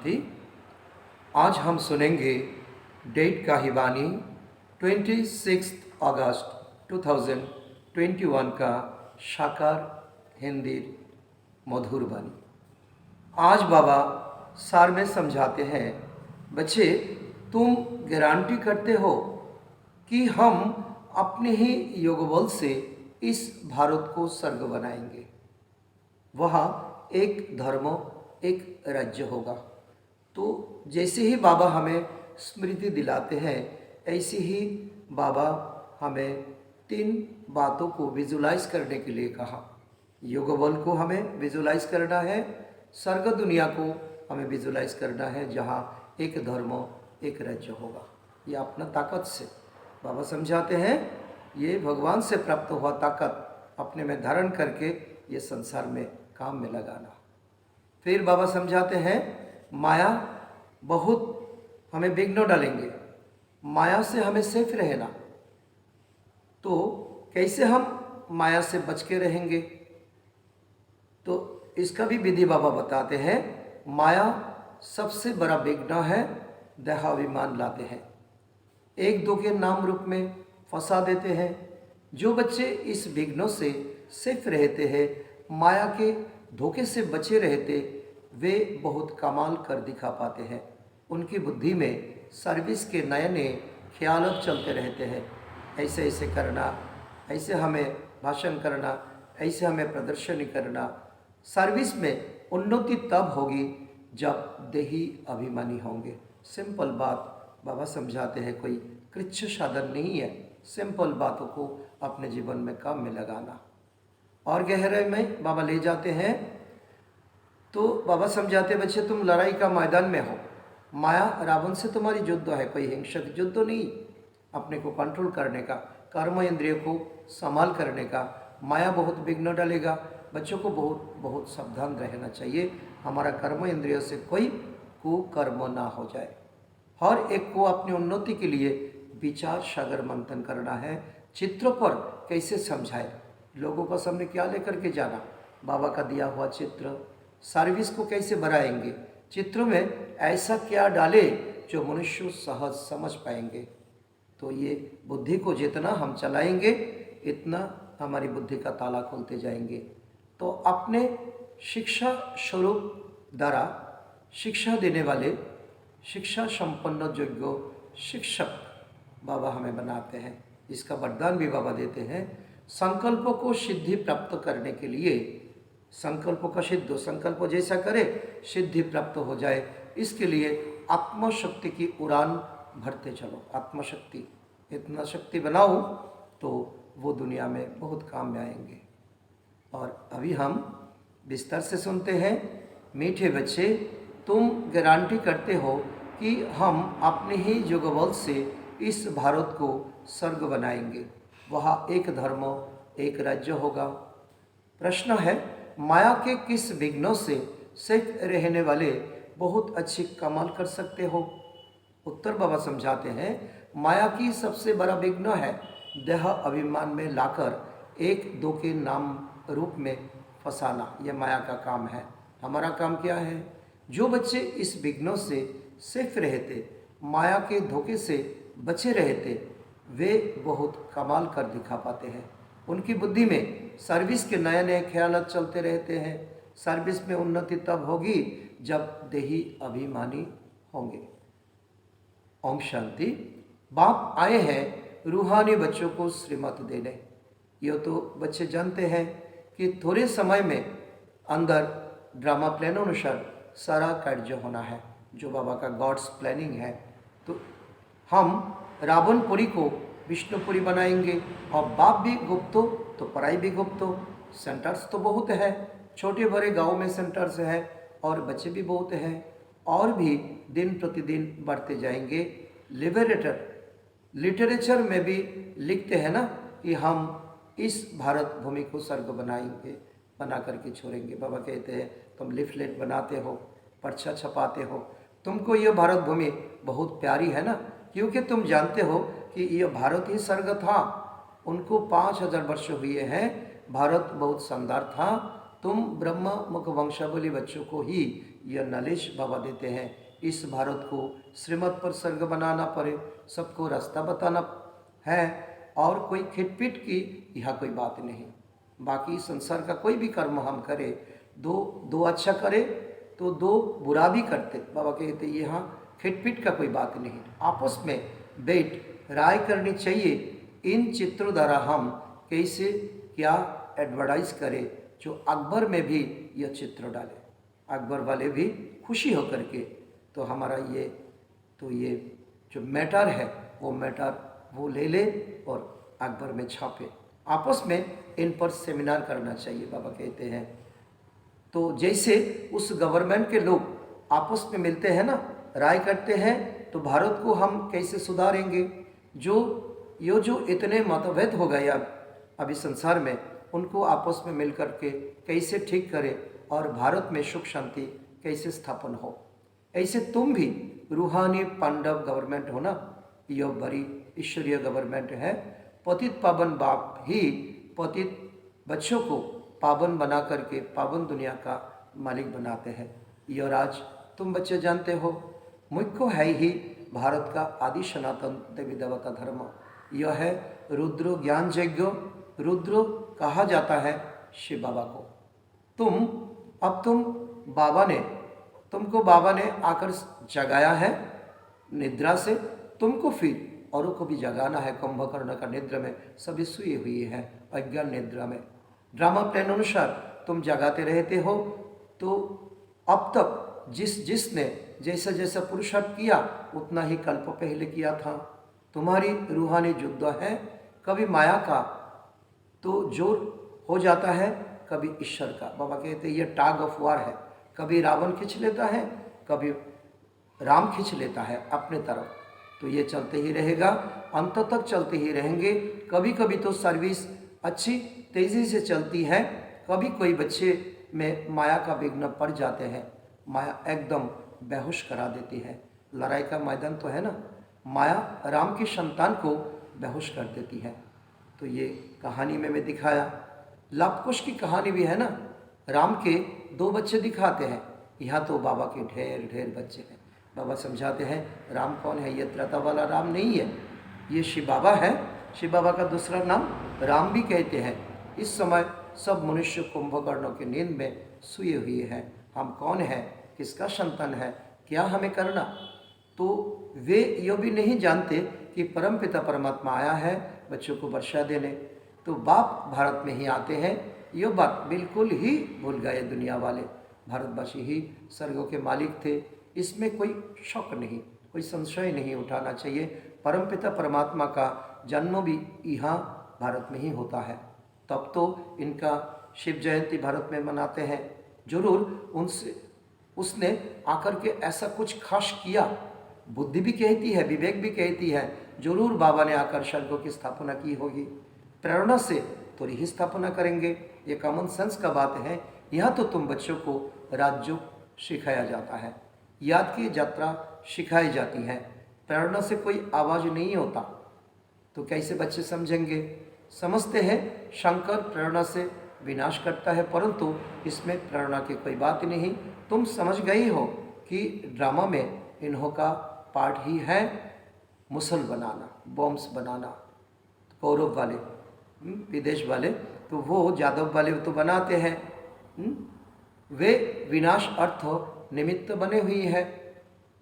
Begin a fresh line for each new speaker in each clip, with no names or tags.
थी। आज हम सुनेंगे डेट का ही बानी 26 अगस्त 2021 का साकार हिंदी मधुर बानी। आज बाबा सार में समझाते हैं, बच्चे तुम गारंटी करते हो कि हम अपने ही योगबल से इस भारत को स्वर्ग बनाएंगे। वहाँ एक धर्म एक राज्य होगा। तो जैसे ही बाबा हमें स्मृति दिलाते हैं, ऐसे ही बाबा हमें 3 बातों को विजुलाइज करने के लिए कहा। योगबल को हमें विजुलाइज करना है, स्वर्ग दुनिया को हमें विजुलाइज करना है जहाँ एक धर्म एक राज्य होगा। ये अपना ताकत से बाबा समझाते हैं, ये भगवान से प्राप्त हुआ ताकत अपने में धारण करके ये संसार में काम में लगाना। फिर बाबा समझाते हैं, माया बहुत हमें विघ्न डालेंगे, माया से हमें सेफ रहना। तो कैसे हम माया से बच के रहेंगे, तो इसका भी विधि बाबा बताते हैं। माया सबसे बड़ा विघ्न है, देहाभिमान लाते हैं, एक दो के नाम रूप में फंसा देते हैं। जो बच्चे इस विघ्नों से सेफ रहते हैं, माया के धोखे से बचे रहते, वे बहुत कमाल कर दिखा पाते हैं। उनकी बुद्धि में सर्विस के नए नए ख्याल चलते रहते हैं। ऐसे ऐसे करना, ऐसे हमें भाषण करना, ऐसे हमें प्रदर्शनी करना। सर्विस में उन्नति तब होगी जब देही अभिमानी होंगे। सिंपल बात बाबा समझाते हैं, कोई कृच्छ साधन नहीं है। सिंपल बातों को अपने जीवन में काम में लगाना। और गहराई में बाबा ले जाते हैं। तो बाबा समझाते, बच्चे तुम लड़ाई का मैदान में हो, माया रावण से तुम्हारी युद्ध है, कोई हिंसक युद्ध नहीं। अपने को कंट्रोल करने का, कर्म इंद्रियों को संभाल करने का। माया बहुत विघ्न डालेगा। बच्चों को बहुत बहुत सावधान रहना चाहिए, हमारा कर्म इंद्रियों से कोई कुकर्म ना हो जाए। हर एक को अपनी उन्नति के लिए विचार सागर मंथन करना है। चित्रों पर कैसे समझाए, लोगों का सामने क्या लेकर के जाना, बाबा का दिया हुआ चित्र। सर्विस को कैसे बढ़ाएंगे, चित्रों में ऐसा क्या डाले जो मनुष्य सहज समझ पाएंगे। तो ये बुद्धि को जितना हम चलाएंगे, इतना हमारी बुद्धि का ताला खोलते जाएंगे। तो अपने शिक्षा स्वरूप द्वारा शिक्षा देने वाले, शिक्षा संपन्न योग्य शिक्षक बाबा हमें बनाते हैं। इसका वरदान भी बाबा देते हैं। संकल्पों को सिद्धि प्राप्त करने के लिए, संकल्पों का सिद्ध, संकल्प जैसा करे सिद्धि प्राप्त हो जाए, इसके लिए आत्मशक्ति की उड़ान भरते चलो। आत्मशक्ति, इतना शक्ति बनाओ तो वो दुनिया में बहुत काम में आएंगे। और अभी हम विस्तार से सुनते हैं। मीठे बच्चे तुम गारंटी करते हो कि हम अपने ही युगबल से इस भारत को स्वर्ग बनाएंगे। वहाँ एक धर्म एक राज्य होगा। प्रश्न है, माया के किस विघ्नों से सेफ रहने वाले बहुत अच्छी कमाल कर सकते हो? उत्तर बाबा समझाते हैं, माया की सबसे बड़ा विघ्न है देह अभिमान में लाकर एक दो के नाम रूप में फंसाना। यह माया का काम है। हमारा काम क्या है? जो बच्चे इस विघ्नों से सेफ रहते, माया के धोखे से बचे रहते, वे बहुत कमाल कर दिखा पाते हैं। उनकी बुद्धि में सर्विस के नए नए ख्याल चलते रहते हैं। सर्विस में उन्नति तब होगी जब देही अभिमानी होंगे। ओम शांति। बाप आए हैं रूहानी बच्चों को श्रीमत देने। ये तो बच्चे जानते हैं कि थोड़े समय में अंदर ड्रामा प्लान अनुसार सारा कार्य होना है, जो बाबा का गॉड्स प्लानिंग है। तो हम रावणपुरी को विष्णुपुरी बनाएंगे। और बाप भी गुप्त हो तो पढ़ाई भी गुप्त हो। सेंटर्स तो बहुत है, छोटे बड़े गांव में सेंटर्स है, और बच्चे भी बहुत हैं, और भी दिन प्रतिदिन बढ़ते जाएंगे। लिटरेचर में भी लिखते हैं ना कि हम इस भारत भूमि को स्वर्ग बनाएंगे, बना करके छोड़ेंगे। बाबा कहते हैं, तुम लिफलेट बनाते हो, पर्चा छपाते हो, तुमको ये भारत भूमि बहुत प्यारी है ना, क्योंकि तुम जानते हो कि यह भारत ही स्वर्ग था। उनको 5000 वर्ष हुए हैं, भारत बहुत शानदार था। तुम ब्रह्म मुख वंशावली बच्चों को ही यह नॉलेज बाबा देते हैं। इस भारत को श्रीमत पर स्वर्ग बनाना पड़े, सबको रास्ता बताना है, और कोई खिटपिट की यह कोई बात नहीं। बाकी संसार का कोई भी कर्म हम करें, दो अच्छा करे तो दो बुरा भी करते। बाबा कहते यहाँ खिटपिट का कोई बात नहीं, आपस में बैठ राय करनी चाहिए। इन चित्रों द्वारा हम कैसे क्या एडवर्टाइज करें, जो अकबर में भी यह चित्र डाले, अकबर वाले भी खुशी होकर के, तो हमारा ये जो मैटर है वो मैटर वो ले ले और अकबर में छापे। आपस में इन पर सेमिनार करना चाहिए, बाबा कहते हैं। तो जैसे उस गवर्नमेंट के लोग आपस में मिलते हैं ना, राय करते हैं, तो भारत को हम कैसे सुधारेंगे। जो इतने मतभेद हो गए अभी संसार में, उनको आपस में मिल कर के कैसे ठीक करें और भारत में सुख शांति कैसे स्थापन हो। ऐसे तुम भी रूहानी पांडव गवर्नमेंट हो ना, यह बड़ी ईश्वरीय गवर्नमेंट है। पतित पावन बाप ही पतित बच्चों को पावन बना करके पावन दुनिया का मालिक बनाते हैं। यह राज तुम बच्चे जानते हो, मुख्य है ही भारत का आदि सनातन देवी देवता धर्म। यह है रुद्र ज्ञान यज्ञ, रुद्र कहा जाता है शिव बाबा को। तुमको बाबा ने आकर जगाया है निद्रा से, तुमको फिर औरों को भी जगाना है। कुंभकर्ण का निद्रा में सभी सोए हुए हैं अज्ञान निद्रा में। ड्रामा प्लान अनुसार तुम जगाते रहते हो, तो अब तक जिसने जैसा जैसा पुरुषार्थ किया उतना ही कल्प पहले किया था। तुम्हारी रूहानी युद्ध है, कभी माया का तो जोर हो जाता है, कभी ईश्वर का। बाबा कहते हैं ये टाग ऑफ वार है, कभी रावण खींच लेता है, कभी राम खींच लेता है अपने तरफ। तो ये चलते ही रहेगा, अंत तक चलते ही रहेंगे। कभी कभी तो सर्विस अच्छी तेज़ी से चलती है, कभी कोई बच्चे में माया का विघ्न पड़ जाते हैं, माया एकदम बेहोश करा देती है। लड़ाई का मैदान तो है ना, माया राम की संतान को बेहोश कर देती है। तो ये कहानी में मैं दिखाया, लाभकुश की कहानी भी है ना, राम के 2 बच्चे दिखाते हैं, यहाँ तो बाबा के ढेर ढेर बच्चे हैं। बाबा समझाते हैं राम कौन है, ये त्रेता वाला राम नहीं है, ये शिव बाबा है। शिव बाबा का दूसरा नाम राम भी कहते हैं। इस समय सब मनुष्य कुंभकर्ण की नींद में सोए हुए हैं। हम कौन हैं, किसका संतान है, क्या हमें करना। तो वे यह भी नहीं जानते कि परमपिता परमात्मा आया है बच्चों को वर्षा देने। तो बाप भारत में ही आते हैं, यह बात बिल्कुल ही भूल गए दुनिया वाले। भारतवासी ही स्वर्गों के मालिक थे, इसमें कोई शक नहीं, कोई संशय नहीं उठाना चाहिए। परमपिता परमात्मा का जन्म भी यहाँ भारत में ही होता है, तब तो इनका शिव जयंती भारत में मनाते हैं। जरूर उसने आकर के ऐसा कुछ खास किया, बुद्धि भी कहती है, विवेक भी कहती है, जरूर बाबा ने आकर स्वर्गों की स्थापना की होगी। प्रेरणा से थोड़ी ही स्थापना करेंगे, ये कॉमन सेंस का बात है। यहाँ तो तुम बच्चों को राजयोग सिखाया जाता है, याद की यात्रा सिखाई जाती है। प्रेरणा से कोई आवाज़ नहीं होता, तो कैसे बच्चे समझेंगे। समझते हैं शंकर प्रेरणा से विनाश करता है, परंतु इसमें प्रेरणा की कोई बात नहीं। तुम समझ गई हो कि ड्रामा में इन्हों का पार्ट ही है मुसल बनाना, बॉम्ब्स बनाना। कौरव वाले विदेश वाले, तो वो जादव वाले तो बनाते हैं, वे विनाश अर्थ निमित्त बने हुई है।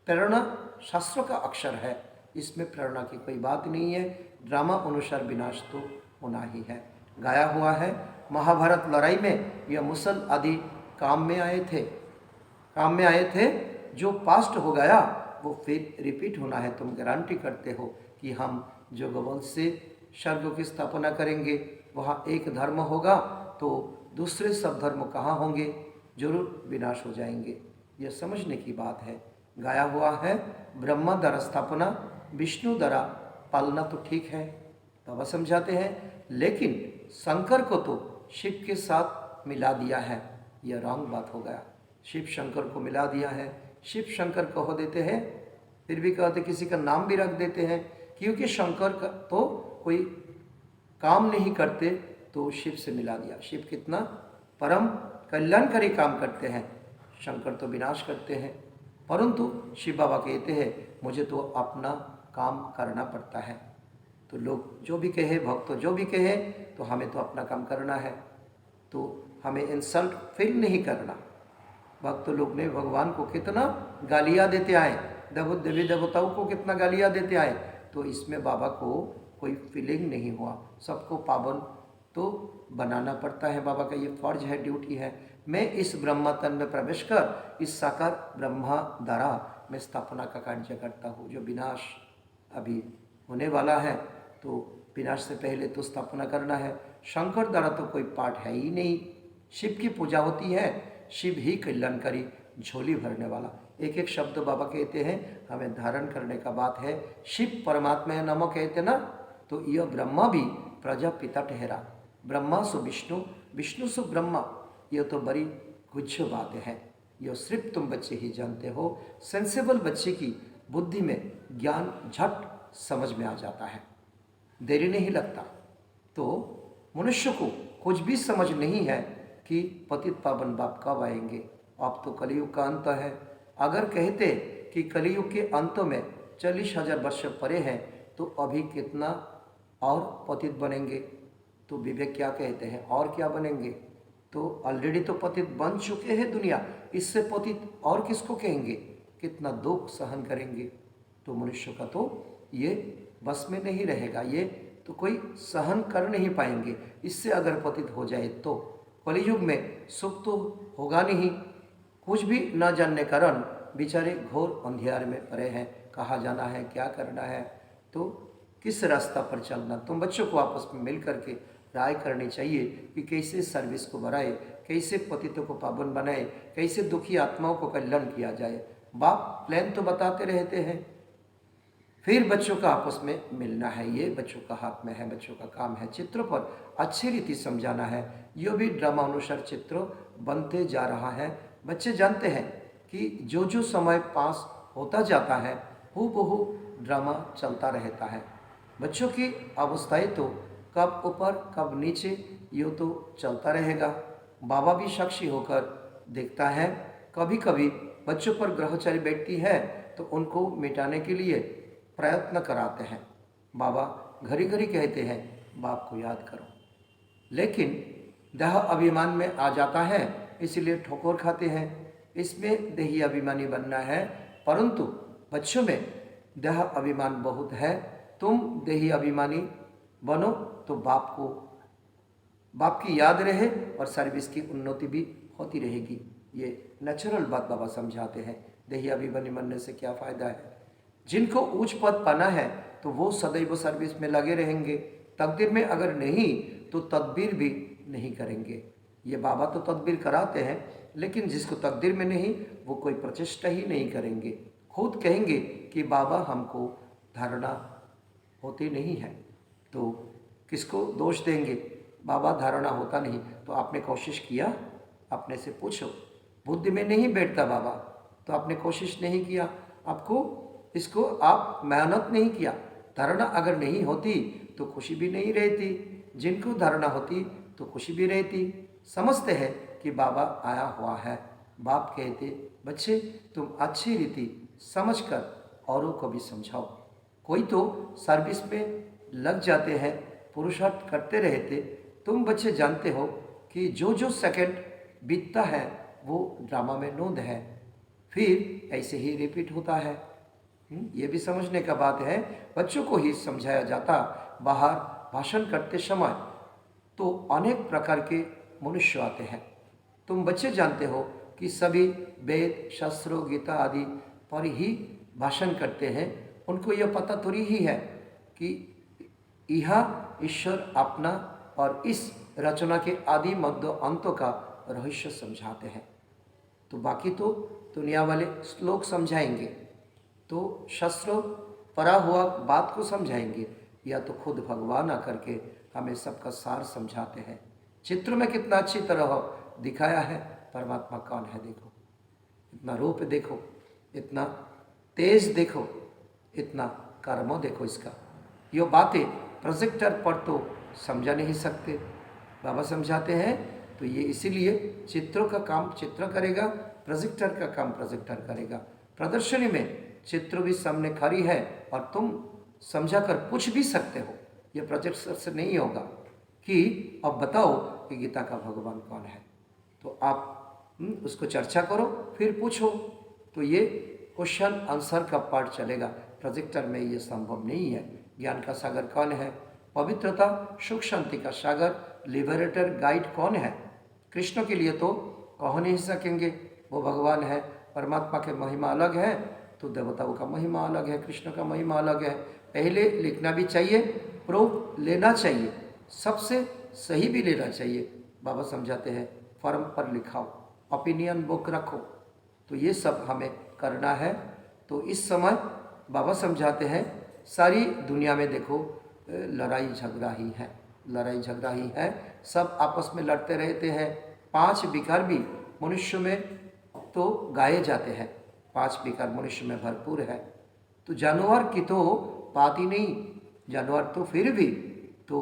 प्रेरणा शास्त्रों का अक्षर है, इसमें प्रेरणा की कोई बात नहीं है। ड्रामा अनुसार विनाश तो होना ही है। गाया हुआ है महाभारत लड़ाई में यह मुसल आदि काम में आए थे। जो पास्ट हो गया वो फिर रिपीट होना है। तुम गारंटी करते हो कि हम जो गोवंश से स्वर्ग की स्थापना करेंगे, वहाँ एक धर्म होगा तो दूसरे सब धर्म कहाँ होंगे, जरूर विनाश हो जाएंगे। यह समझने की बात है। गाया हुआ है ब्रह्मा द्वारा स्थापना, विष्णु द्वारा पालना, तो ठीक है, बाबा समझाते हैं। लेकिन शंकर को तो शिव के साथ मिला दिया है, यह रॉन्ग बात हो गया। शिव शंकर को मिला दिया है, शिव शंकर कह देते हैं, फिर भी कहते किसी का नाम भी रख देते हैं, क्योंकि शंकर का तो कोई काम नहीं करते, तो शिव से मिला दिया। शिव कितना परम कल्याणकारी काम करते हैं, शंकर तो विनाश करते हैं, परंतु शिव बाबा कहते हैं मुझे तो अपना काम करना पड़ता है। तो लोग जो भी कहे, भक्त जो भी कहे, तो हमें तो अपना काम करना है, तो हमें इंसल्ट फील नहीं करना। भक्त लोग ने भगवान को कितना गालियाँ देते आए, देवी देवताओं को कितना गालियाँ देते आए, तो इसमें बाबा को कोई फीलिंग नहीं हुआ। सबको पावन तो बनाना पड़ता है, बाबा का ये फर्ज है, ड्यूटी है। मैं इस ब्रह्मा तन में प्रवेश कर इस साकार ब्रह्मा द्वारा मैं स्थापना का कार्य करता हूँ। जो विनाश अभी होने वाला है, तो विनाश से पहले तो स्थापना करना है। शंकर द्वारा तो कोई पाठ है ही नहीं, शिव की पूजा होती है, शिव ही कल्याणकारी, झोली भरने वाला। एक एक शब्द बाबा कहते हैं हमें धारण करने का बात है। शिव परमात्मा है नमो कहते ना, तो यह ब्रह्मा भी प्रजापिता ठहरा। ब्रह्मा सो विष्णु, विष्णु सो ब्रह्मा, यह तो बड़ी गुच्छ बात है। यह सिर्फ तुम बच्चे ही जानते हो। सेंसेबल बच्चे की बुद्धि में ज्ञान झट समझ में आ जाता है, देरी नहीं लगता। तो मनुष्य को कुछ भी समझ नहीं है कि पतित पावन बाप कब आएंगे। अब तो कलयुग का अंत है। अगर कहते कि कलयुग के अंत में 40,000 वर्ष परे हैं, तो अभी कितना और पतित बनेंगे। तो विवेक क्या कहते हैं, और क्या बनेंगे। तो ऑलरेडी तो पतित बन चुके हैं दुनिया, इससे पतित और किसको कहेंगे, कितना दुख सहन करेंगे। तो मनुष्य का तो ये बस में नहीं रहेगा, ये तो कोई सहन कर नहीं पाएंगे। इससे अगर पतित हो जाए तो कलयुग में सुख तो होगा नहीं। कुछ भी न जानने कारण बेचारे घोर अंधियार में पड़े हैं। कहाँ जाना है, क्या करना है, तो किस रास्ता पर चलना। तुम बच्चों को आपस में मिल करके राय करनी चाहिए कि कैसे सर्विस को बढ़ाए, कैसे पतितों को पावन बनाए, कैसे दुखी आत्माओं को कल्याण किया जाए। बाप प्लान तो बताते रहते हैं, फिर बच्चों का आपस में मिलना है, ये बच्चों का हाथ में है, बच्चों का काम है। चित्रों पर अच्छी रीति समझाना है। यो भी ड्रामा अनुसार चित्र बनते जा रहा है। बच्चे जानते हैं कि जो जो समय पास होता जाता है हूबहू ड्रामा चलता रहता है। बच्चों की अवस्थाएं तो कब ऊपर कब नीचे, यो तो चलता रहेगा। बाबा भी साक्षी होकर देखता है। कभी कभी बच्चों पर ग्रहचारी बैठती है तो उनको मिटाने के लिए प्रयत्न कराते हैं। बाबा घड़ी घड़ी कहते हैं बाप को याद करो, लेकिन देह अभिमान में आ जाता है, इसलिए ठोकर खाते हैं। इसमें देही अभिमानी बनना है, परंतु बच्चों में देह अभिमान बहुत है। तुम देही अभिमानी बनो तो बाप की याद रहे और सर्विस की उन्नति भी होती रहेगी। ये नेचुरल बात बाबा समझाते हैं। देही अभिमानी बनने से क्या फ़ायदा है। जिनको उच्च पद पाना है तो वो सदैव सर्विस में लगे रहेंगे। तकदीर में अगर नहीं तो तदबीर भी नहीं करेंगे। ये बाबा तो तदबीर कराते हैं, लेकिन जिसको तकदीर में नहीं वो कोई प्रचेष्टा ही नहीं करेंगे। खुद कहेंगे कि बाबा हमको धारणा होती नहीं है, तो किसको दोष देंगे। बाबा धारणा होता नहीं तो आपने कोशिश किया, अपने से पूछो। बुद्धि में नहीं बैठता बाबा तो आपने कोशिश नहीं किया, आपको इसको आप मेहनत नहीं किया। धारणा अगर नहीं होती तो खुशी भी नहीं रहती, जिनको धारणा होती तो खुशी भी रहती। समझते हैं कि बाबा आया हुआ है। बाप कहते बच्चे तुम अच्छी रीति समझकर औरों को भी समझाओ। कोई तो सर्विस में लग जाते हैं, पुरुषार्थ करते रहते। तुम बच्चे जानते हो कि जो जो सेकंड बीतता है वो ड्रामा में नोंद है, फिर ऐसे ही रिपीट होता है। ये भी समझने का बात है। बच्चों को ही समझाया जाता। बाहर भाषण करते समय तो अनेक प्रकार के मनुष्य आते हैं। तुम बच्चे जानते हो कि सभी वेद शास्त्रों गीता आदि पर ही भाषण करते हैं। उनको यह पता थोड़ी ही है कि यह ईश्वर अपना और इस रचना के आदि मध्य अंतों का रहस्य समझाते हैं। तो बाकी तो दुनिया वाले श्लोक समझाएंगे, तो शास्त्रों परा हुआ बात को समझाएंगे, या तो खुद भगवान आकर के हमें सबका सार समझाते हैं। चित्र में कितना अच्छी तरह दिखाया है परमात्मा कौन है। देखो इतना रूप देखो, इतना तेज देखो, इतना कर्म देखो इसका। ये बातें प्रोजेक्टर पर तो समझा नहीं सकते, बाबा समझाते हैं। तो ये इसीलिए चित्रों का काम चित्र करेगा, प्रोजेक्टर का काम प्रोजेक्टर करेगा। प्रदर्शनी में चित्र भी सामने खड़ी है और तुम समझा कर पूछ भी सकते हो। ये प्रोजेक्टर से नहीं होगा कि अब बताओ कि गीता का भगवान कौन है, तो आप उसको चर्चा करो फिर पूछो। तो ये क्वेश्चन आंसर का पार्ट चलेगा। प्रोजेक्टर में ये संभव नहीं है। ज्ञान का सागर कौन है? पवित्रता सुख शांति का सागर लिबरेटर गाइड कौन है? कृष्ण के लिए तो कह नहीं सकेंगे, वो भगवान है। परमात्मा के महिमा अलग है तो देवताओं का महिमा अलग है, कृष्ण का महिमा अलग है। पहले लिखना भी चाहिए, प्रूफ लेना चाहिए, सबसे सही भी लेना चाहिए। बाबा समझाते हैं फॉर्म पर लिखाओ, ओपिनियन बुक रखो, तो ये सब हमें करना है। तो इस समय बाबा समझाते हैं सारी दुनिया में देखो लड़ाई झगड़ा ही है, लड़ाई झगड़ा ही है, सब आपस में लड़ते रहते हैं। 5 विकार भी मनुष्य में तो गाए जाते हैं, 5 विकार मनुष्य में भरपूर है। तो जानवर की तो बात ही नहीं, जानवर तो फिर भी तो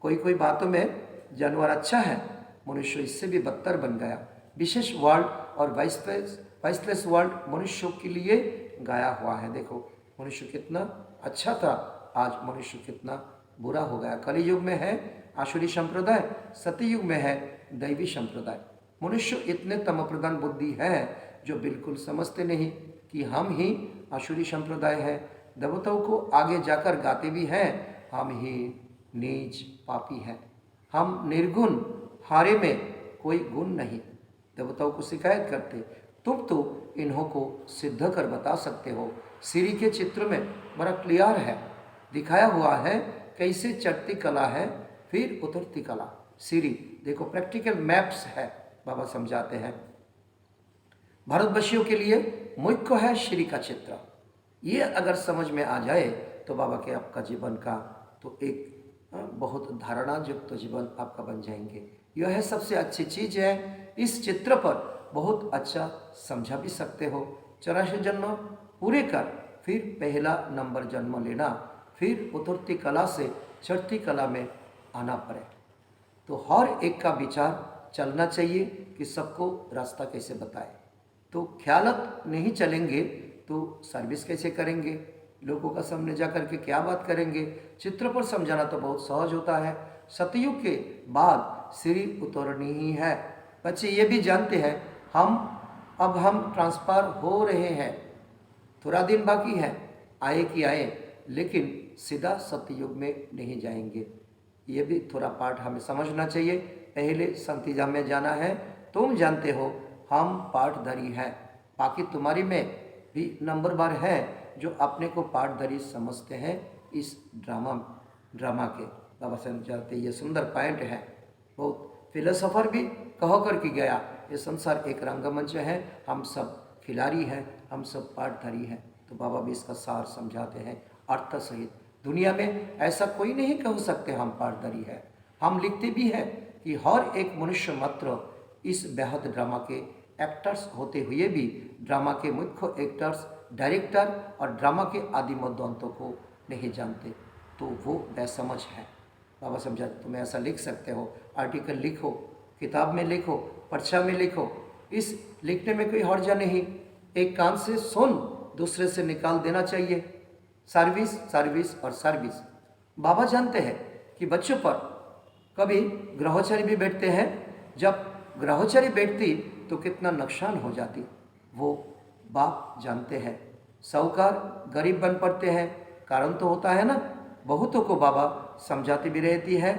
कोई कोई बातों में जानवर अच्छा है, मनुष्य इससे भी बदतर बन गया। विशेष वर्ल्ड और वाइसलेस वर्ल्ड मनुष्यों के लिए गाया हुआ है। देखो मनुष्य कितना अच्छा था, आज मनुष्य कितना बुरा हो गया। कलियुग में है आसुरी संप्रदाय, सतयुग में है दैवी संप्रदाय। मनुष्य इतने तम प्रधान बुद्धि है जो बिल्कुल समझते नहीं कि हम ही आसुरी संप्रदाय है। देवताओं को आगे जाकर गाते भी हैं हम ही नीच पापी हैं, हम निर्गुण, हारे में कोई गुण नहीं। देवताओं को शिकायत करते, तुम तो इन्हों को सिद्ध कर बता सकते हो। सीढ़ी के चित्र में बड़ा क्लियर है, दिखाया हुआ है कैसे चढ़ती कला है फिर उतरती कला। सीढ़ी देखो प्रैक्टिकल मैप्स है, बाबा समझाते हैं। भारतवासियों के लिए मुख्य है श्री का चित्र। ये अगर समझ में आ जाए तो बाबा के आपका जीवन का तो एक बहुत धारणा युक्त जीवन आपका बन जाएंगे। यह है सबसे अच्छी चीज़ है। इस चित्र पर बहुत अच्छा समझा भी सकते हो। 84 जन्म पूरे कर फिर पहला नंबर जन्म लेना, फिर उतरती कला से चढ़ती कला में आना पड़े। तो हर एक का विचार चलना चाहिए कि सबको रास्ता कैसे बताए। तो ख्यालत नहीं चलेंगे तो सर्विस कैसे करेंगे, लोगों का सामने जा कर के क्या बात करेंगे। चित्र पर समझाना तो बहुत सहज होता है। सतयुग के बाद सीढ़ी उतरनी ही है। बच्चे ये भी जानते हैं अब हम ट्रांसफर हो रहे हैं, थोड़ा दिन बाकी है, आए कि आए, लेकिन सीधा सतयुग में नहीं जाएंगे। ये भी थोड़ा पार्ट हमें समझना चाहिए। पहले संतीजा में जाना है। तुम जानते हो हम पाठधारी हैं, बाकी तुम्हारी में भी नंबर बार है जो अपने को पाठधारी समझते हैं। इस ड्रामा के बाबा समझाते ये सुंदर पॉइंट है। बहुत फिलोसोफर भी कह कर के गया ये संसार एक रंगमंच है, हम सब खिलाड़ी हैं, हम सब पाठधारी हैं। तो बाबा भी इसका सार समझाते हैं अर्थ सहित। दुनिया में ऐसा कोई नहीं कह सकते हम पाठधारी है। हम लिखते भी हैं कि हर एक मनुष्य मात्र इस बेहद ड्रामा के एक्टर्स होते हुए भी ड्रामा के मुख्य एक्टर्स, डायरेक्टर और ड्रामा के आदि मध्यांतों को नहीं जानते, तो वो बेसमझ है। बाबा समझा तुम ऐसा लिख सकते हो, आर्टिकल लिखो, किताब में लिखो, पर्चा में लिखो, इस लिखने में कोई हर्जा नहीं। एक कान से सुन दूसरे से निकाल देना चाहिए। सर्विस सर्विस और सर्विस। बाबा जानते हैं कि बच्चों पर कभी ग्रहोचारी भी बैठते हैं। जब ग्रहोचारी बैठती तो कितना नुकसान हो जाती, वो बाप जानते हैं। साहूकार गरीब बन पड़ते हैं, कारण तो होता है ना। बहुतों को बाबा समझाती भी रहती है,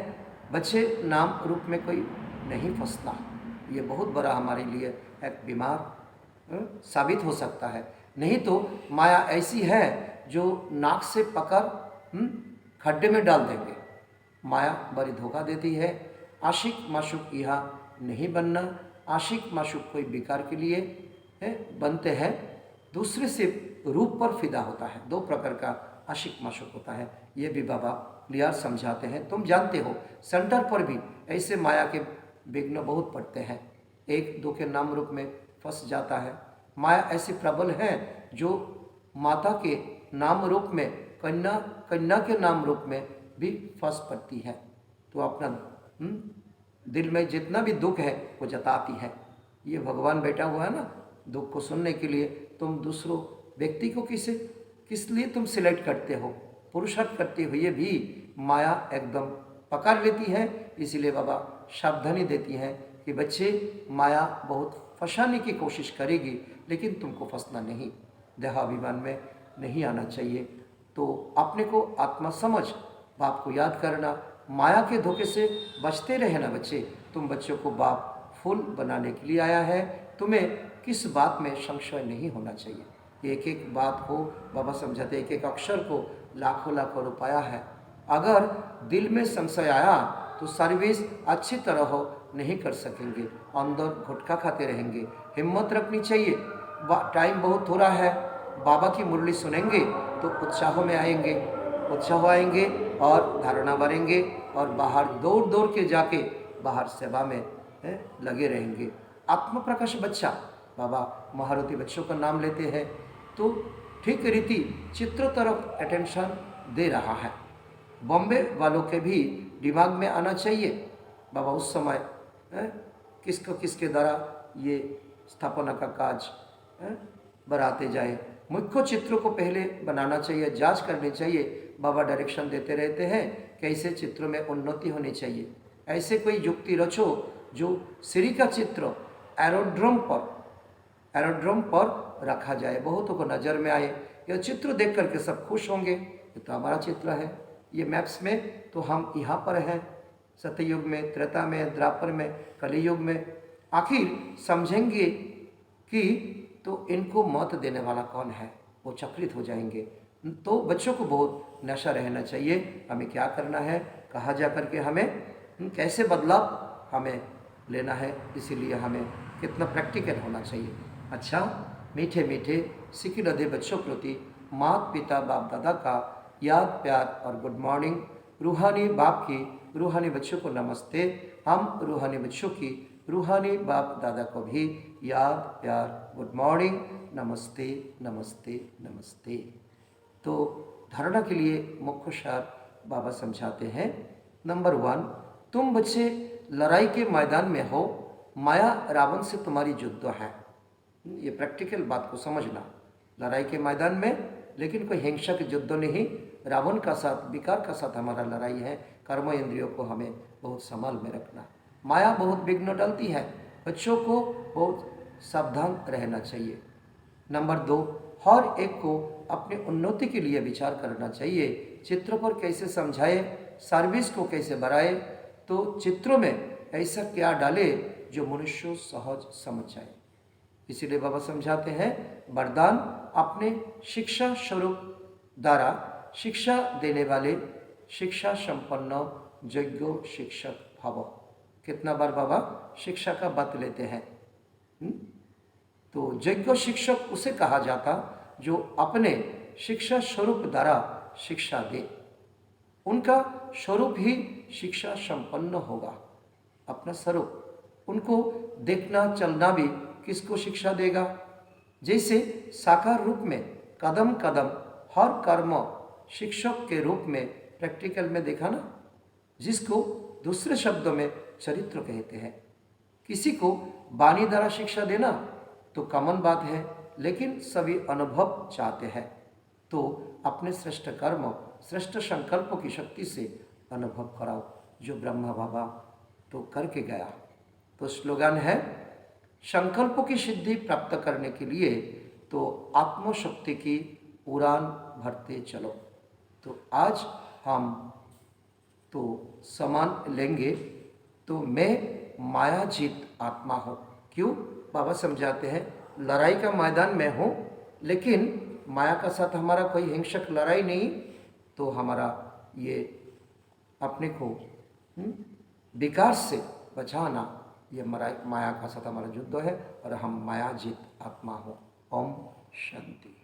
बच्चे नाम रूप में कोई नहीं फंसता। ये बहुत बड़ा हमारे लिए एक बीमार साबित हो सकता है। नहीं तो माया ऐसी है जो नाक से पकड़ खड्डे में डाल देंगे। माया बड़ी धोखा देती है। आशिक माशुक यहाँ नहीं बनना। आशिक माशुक कोई विकार के लिए बनते हैं, दूसरे से रूप पर फिदा होता है। 2 प्रकार का आशिक माशुक होता है। ये भी बाबा क्लियर समझाते हैं। तुम जानते हो सेंटर पर भी ऐसे माया के विघ्न बहुत पड़ते हैं। 1-2 के नाम रूप में फंस जाता है। माया ऐसी प्रबल है जो माता के नाम रूप में, कन्या के नाम रूप में भी फंस पड़ती है। तो अपना दिल में जितना भी दुख है वो जताती है। ये भगवान बैठा हुआ है ना दुख को सुनने के लिए। तुम दूसरों व्यक्ति को किस लिए तुम सिलेक्ट करते हो? पुरुषार्थ करते हुए भी माया एकदम पकड़ लेती है। इसीलिए बाबा सावधानी देती हैं कि बच्चे, माया बहुत फंसाने की कोशिश करेगी, लेकिन तुमको फंसना नहीं, देहाभिमान में नहीं आना चाहिए। तो अपने को आत्मा समझ, बाप को याद करना, माया के धोखे से बचते रहना बच्चे। तुम बच्चों को बाप फूल बनाने के लिए आया है, तुम्हें किस बात में संशय नहीं होना चाहिए। एक एक बात को बाबा समझाते, एक एक अक्षर को लाखों लाखों रुपया है। अगर दिल में संशय आया तो सर्विस अच्छी तरह नहीं कर सकेंगे, अंदर घुटका खाते रहेंगे। हिम्मत रखनी चाहिए, टाइम बहुत थोड़ा है। बाबा की मुरली सुनेंगे तो उत्साह में आएंगे, उत्साह आएंगे और धारणा बढ़ेंगे और बाहर दौड़ दौड़ के जाके बाहर सेवा में लगे रहेंगे। आत्म प्रकाश बच्चा, बाबा महारथी बच्चों का नाम लेते हैं तो ठीक रीति चित्र तरफ अटेंशन दे रहा है। बॉम्बे वालों के भी दिमाग में आना चाहिए बाबा उस समय किसके द्वारा ये स्थापना का काज बढ़ाते जाए। मुख्य चित्रों को पहले बनाना चाहिए, जांच करनी चाहिए। बाबा डायरेक्शन देते रहते हैं कैसे चित्रों में उन्नति होनी चाहिए। ऐसे कोई युक्ति रचो जो श्री का चित्र एरोड्रोम पर रखा जाए, बहुतों को नज़र में आए। यह चित्र देख करके सब खुश होंगे, ये तो हमारा चित्र है। ये मैप्स में तो हम यहाँ पर हैं, सत्ययुग में, त्रेता में, द्वापर में, कलियुग में। आखिर समझेंगे कि तो इनको मत देने वाला कौन है, वो चकित हो जाएंगे। तो बच्चों को बहुत नशा रहना चाहिए, हमें क्या करना है, कहाँ जा कर के हमें कैसे बदलाव हमें लेना है। इसीलिए हमें कितना प्रैक्टिकल होना चाहिए। अच्छा, मीठे मीठे सिखी लदे बच्चों के प्रति माता पिता बाप दादा का याद प्यार और गुड मॉर्निंग। रूहानी बाप की रूहानी बच्चों को नमस्ते। हम रूहानी बच्चों की रूहानी बाप दादा को भी याद प्यार गुड मॉर्निंग, नमस्ते नमस्ते नमस्ते। तो धारणा के लिए मुख्य सार बाबा समझाते हैं। नंबर 1, तुम बच्चे लड़ाई के मैदान में हो, माया रावण से तुम्हारी युद्ध है। ये प्रैक्टिकल बात को समझना, लड़ाई के मैदान में, लेकिन कोई हिंसक युद्ध नहीं। रावण का साथ, विकार का साथ हमारा लड़ाई है। कर्म इंद्रियों को हमें बहुत संभाल में रखना। माया बहुत विघ्न डालती है, बच्चों को बहुत सावधान रहना चाहिए। नंबर 2, हर एक को अपनी उन्नति के लिए विचार करना चाहिए। चित्र पर कैसे समझाए, सर्विस को कैसे बढ़ाए, तो चित्रों में ऐसा क्या डाले जो मनुष्य सहज समझ जाए। इसीलिए बाबा समझाते हैं, वरदान अपने शिक्षा स्वरूप द्वारा शिक्षा देने वाले शिक्षा संपन्न यज्ञ शिक्षक भव। कितना बार बाबा शिक्षा का बात लेते हैं। तो यज्ञ शिक्षक उसे कहा जाता जो अपने शिक्षा स्वरूप द्वारा शिक्षा दे। उनका स्वरूप ही शिक्षा संपन्न होगा। अपना स्वरूप, उनको देखना चलना भी किसको शिक्षा देगा। जैसे साकार रूप में कदम कदम हर कर्म शिक्षक के रूप में प्रैक्टिकल में देखा ना, जिसको दूसरे शब्दों में चरित्र कहते हैं। किसी को वाणी द्वारा शिक्षा देना तो कॉमन बात है, लेकिन सभी अनुभव चाहते हैं। तो अपने श्रेष्ठ कर्म, श्रेष्ठ संकल्पों की शक्ति से अनुभव कराओ, जो ब्रह्मा बाबा तो करके गया। तो स्लोगन है, संकल्पों की सिद्धि प्राप्त करने के लिए तो आत्मशक्ति की उड़ान भरते चलो। तो आज हम तो समान लेंगे, तो मैं मायाजीत आत्मा हूँ। क्यों? बाबा समझाते हैं, लड़ाई का मैदान में हूँ, लेकिन माया का साथ हमारा कोई हिंसक लड़ाई नहीं। तो हमारा ये अपने को विकार से बचाना, ये माया का साथ हमारा युद्ध है और हम मायाजीत आत्मा हो। ओम शांति।